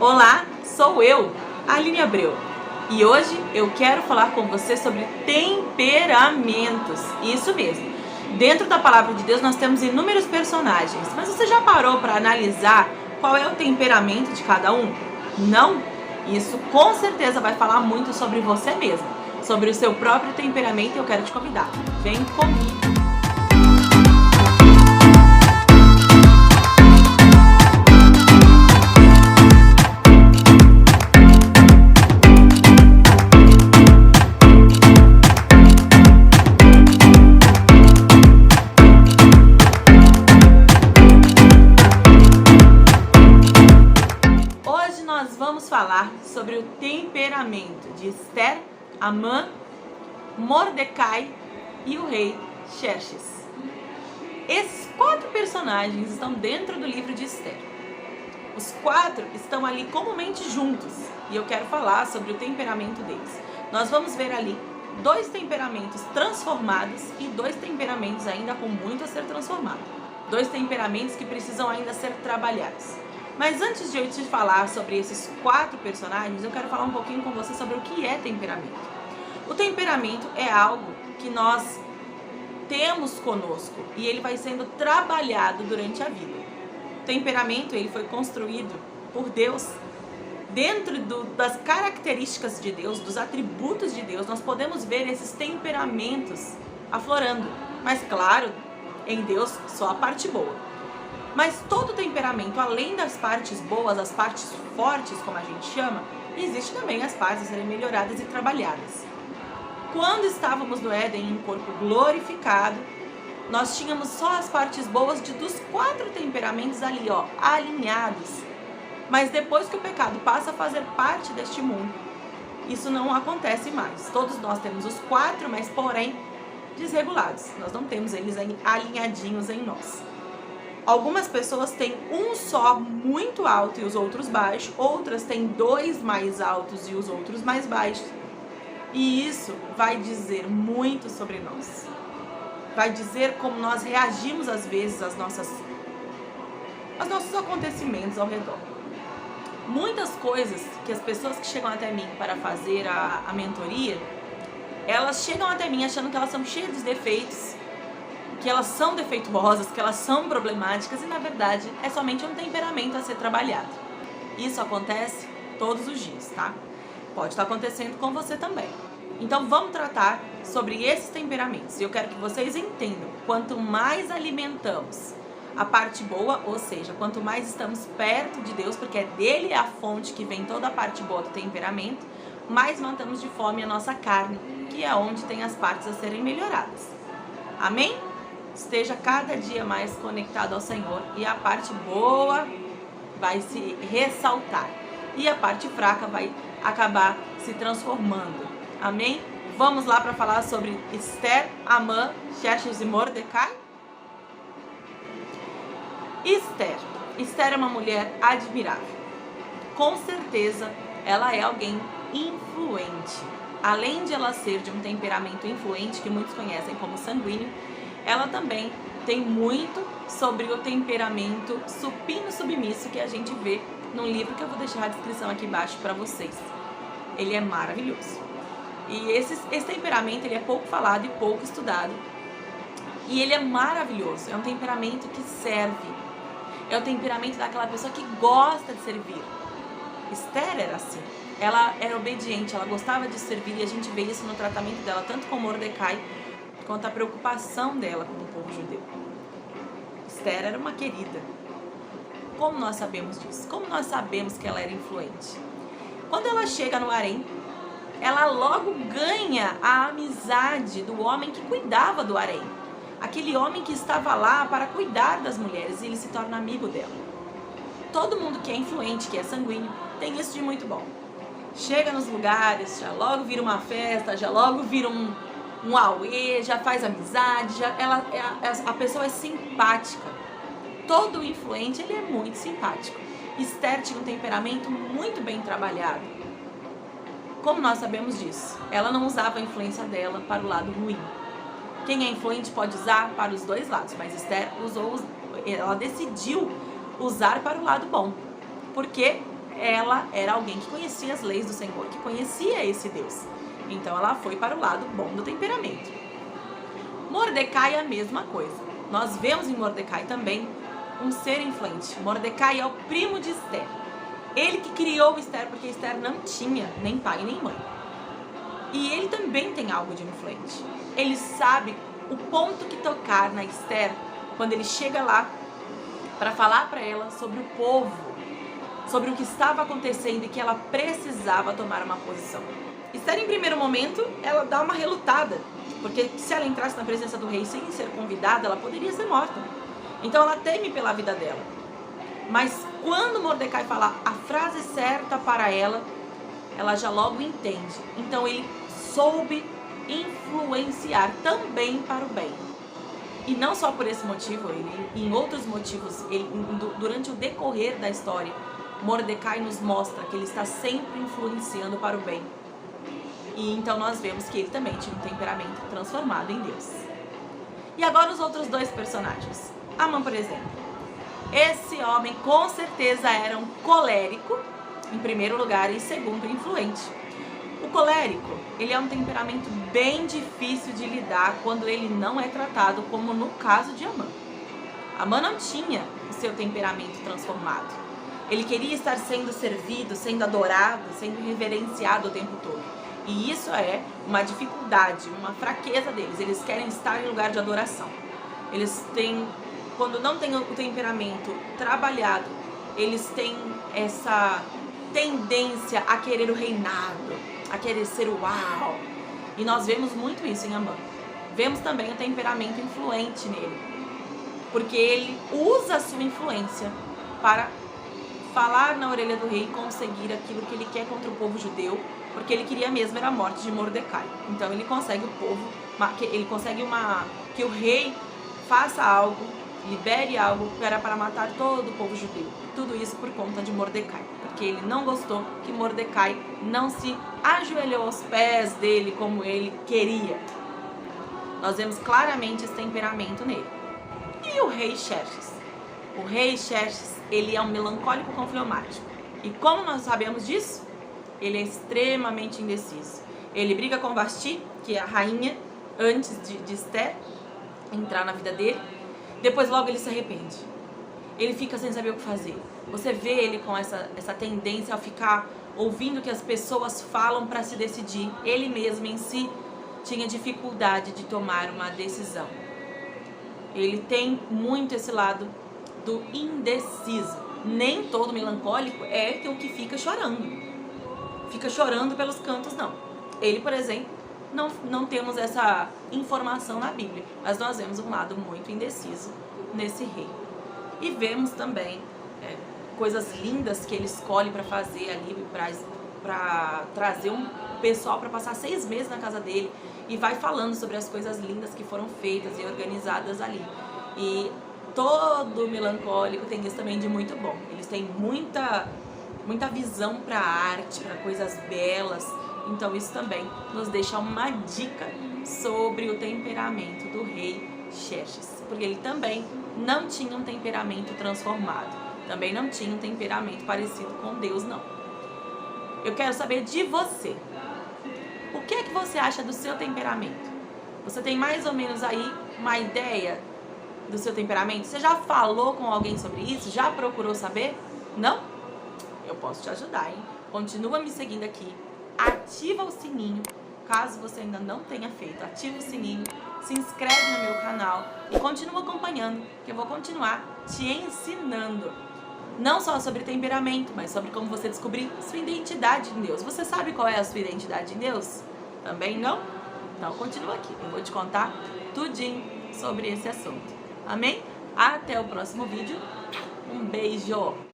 Olá, sou eu, Aline Abreu, e hoje eu quero falar com você sobre temperamentos. Isso mesmo, dentro da palavra de Deus nós temos inúmeros personagens, mas você já parou para analisar qual é o temperamento de cada um? Não? Isso com certeza vai falar muito sobre você mesmo, sobre o seu próprio temperamento, e eu quero te convidar. Vem comigo! Nós vamos falar sobre o temperamento de Esther, Amã, Mordecai e o rei Xerxes. Esses 4 personagens estão dentro do livro de Esther. Os 4 estão ali comumente juntos e eu quero falar sobre o temperamento deles. Nós vamos ver ali 2 temperamentos transformados e 2 temperamentos ainda com muito a ser transformado. 2 temperamentos que precisam ainda ser trabalhados. Mas antes de eu te falar sobre esses 4 personagens, eu quero falar um pouquinho com você sobre o que é temperamento. O temperamento é algo que nós temos conosco e ele vai sendo trabalhado durante a vida. O temperamento ele foi construído por Deus. Dentro das características de Deus, dos atributos de Deus, nós podemos ver esses temperamentos aflorando. Mas claro, em Deus só a parte boa. Mas todo temperamento, além das partes boas, as partes fortes, como a gente chama, existe também as partes a serem melhoradas e trabalhadas. Quando estávamos no Éden em um corpo glorificado, nós tínhamos só as partes boas dos 4 temperamentos ali, alinhados. Mas depois que o pecado passa a fazer parte deste mundo, isso não acontece mais. Todos nós temos os 4, mas porém desregulados. Nós não temos eles alinhadinhos em nós. Algumas pessoas têm um só muito alto e os outros baixos, outras têm 2 mais altos e os outros mais baixos. E isso vai dizer muito sobre nós. Vai dizer como nós reagimos às vezes aos nossos acontecimentos ao redor. Muitas coisas que as pessoas que chegam até mim para fazer a mentoria, elas chegam até mim achando que elas são cheias de defeitos, que elas são defeituosas, que elas são problemáticas e na verdade é somente um temperamento a ser trabalhado. Isso acontece todos os dias, tá? Pode estar acontecendo com você também. Então vamos tratar sobre esses temperamentos. E eu quero que vocês entendam, quanto mais alimentamos a parte boa, ou seja, quanto mais estamos perto de Deus, porque é dele a fonte que vem toda a parte boa do temperamento, mais matamos de fome a nossa carne, que é onde tem as partes a serem melhoradas. Amém? Esteja cada dia mais conectado ao Senhor e a parte boa vai se ressaltar e a parte fraca vai acabar se transformando. Amém? Vamos lá para falar sobre Esther, Amã, Xerxes e Mordecai? Esther é uma mulher admirável. Com certeza ela é alguém influente. Além de ela ser de um temperamento influente, que muitos conhecem como sanguíneo, ela também tem muito sobre o temperamento supino submisso que a gente vê num livro que eu vou deixar a descrição aqui embaixo para vocês. Ele é maravilhoso. E esse temperamento ele é pouco falado e pouco estudado. E ele é maravilhoso. É um temperamento que serve. É o temperamento daquela pessoa que gosta de servir. Esther era assim. Ela era obediente, ela gostava de servir e a gente vê isso no tratamento dela, tanto com Mordecai, quanto a preocupação dela com o povo judeu. Esther era uma querida. Como nós sabemos disso? Como nós sabemos que ela era influente? Quando ela chega no harém, ela logo ganha a amizade do homem que cuidava do harém. Aquele homem que estava lá para cuidar das mulheres, e ele se torna amigo dela. Todo mundo que é influente, que é sanguíneo, tem isso de muito bom. Chega nos lugares, já logo vira uma festa, já logo vira um auê, já faz amizade, a pessoa é simpática. Todo influente ele é muito simpático. Esther tinha um temperamento muito bem trabalhado. Como nós sabemos disso? Ela não usava a influência dela para o lado ruim. Quem é influente pode usar para os 2 lados, mas Esther ela decidiu usar para o lado bom, porque ela era alguém que conhecia as leis do Senhor, que conhecia esse Deus. Então ela foi para o lado bom do temperamento. Mordecai é a mesma coisa. Nós vemos em Mordecai também um ser influente. Mordecai é o primo de Esther. Ele que criou Esther, porque Esther não tinha nem pai nem mãe. E ele também tem algo de influente. Ele sabe o ponto que tocar na Esther quando ele chega lá para falar para ela sobre o povo, sobre o que estava acontecendo e que ela precisava tomar uma posição. Esther, em primeiro momento, ela dá uma relutada, porque se ela entrasse na presença do rei sem ser convidada, ela poderia ser morta. Então ela teme pela vida dela. Mas quando Mordecai fala a frase certa para ela, ela já logo entende. Então ele soube influenciar também para o bem. E não só por esse motivo, em outros motivos, durante o decorrer da história, Mordecai nos mostra que ele está sempre influenciando para o bem. E então nós vemos que ele também tinha um temperamento transformado em Deus. E agora os outros dois personagens. Amã, por exemplo. Esse homem com certeza era um colérico, em primeiro lugar, e segundo, influente. O colérico, ele é um temperamento bem difícil de lidar quando ele não é tratado como no caso de Amã. Amã não tinha o seu temperamento transformado. Ele queria estar sendo servido, sendo adorado, sendo reverenciado o tempo todo. E isso é uma dificuldade, uma fraqueza deles. Eles querem estar em lugar de adoração. Eles têm, quando não tem o temperamento trabalhado, eles têm essa tendência a querer o reinado, a querer ser o uau. E nós vemos muito isso em Amã. Vemos também o temperamento influente nele, porque ele usa a sua influência para falar na orelha do rei e conseguir aquilo que ele quer contra o povo judeu, porque ele queria mesmo era a morte de Mordecai. Então ele consegue que o rei faça algo, libere algo para matar todo o povo judeu. Tudo isso por conta de Mordecai, porque ele não gostou que Mordecai não se ajoelhou aos pés dele como ele queria. Nós vemos claramente esse temperamento nele. E o rei Xerxes? O rei Xerxes, ele é um melancólico confleumático. E como nós sabemos disso? Ele é extremamente indeciso. Ele briga com Vasti, que é a rainha, antes de Esther entrar na vida dele. Depois logo ele se arrepende. Ele fica sem saber o que fazer. Você vê ele com essa tendência a ficar ouvindo o que as pessoas falam para se decidir. Ele mesmo em si tinha dificuldade de tomar uma decisão. Ele tem muito esse lado do indeciso. Nem todo melancólico é o que fica chorando. Fica chorando pelos cantos, não. Ele, por exemplo, não temos essa informação na Bíblia, mas nós vemos um lado muito indeciso nesse rei. E vemos também coisas lindas que ele escolhe para fazer ali, para trazer um pessoal para passar 6 meses na casa dele, e vai falando sobre as coisas lindas que foram feitas e organizadas ali. E todo melancólico tem isso também de muito bom. Eles têm muita visão para arte, para coisas belas. Então isso também nos deixa uma dica sobre o temperamento do rei Xerxes, porque ele também não tinha um temperamento transformado, também não tinha um temperamento parecido com Deus, não. Eu quero saber de você. O que é que você acha do seu temperamento? Você tem mais ou menos aí uma ideia do seu temperamento? Você já falou com alguém sobre isso? Já procurou saber? Não? Eu posso te ajudar, hein? Continua me seguindo aqui. Ativa o sininho, caso você ainda não tenha feito. Ativa o sininho, se inscreve no meu canal e continua acompanhando, que eu vou continuar te ensinando. Não só sobre temperamento, mas sobre como você descobrir sua identidade em Deus. Você sabe qual é a sua identidade em Deus? Também não? Então continua aqui, eu vou te contar tudinho sobre esse assunto. Amém? Até o próximo vídeo. Um beijo!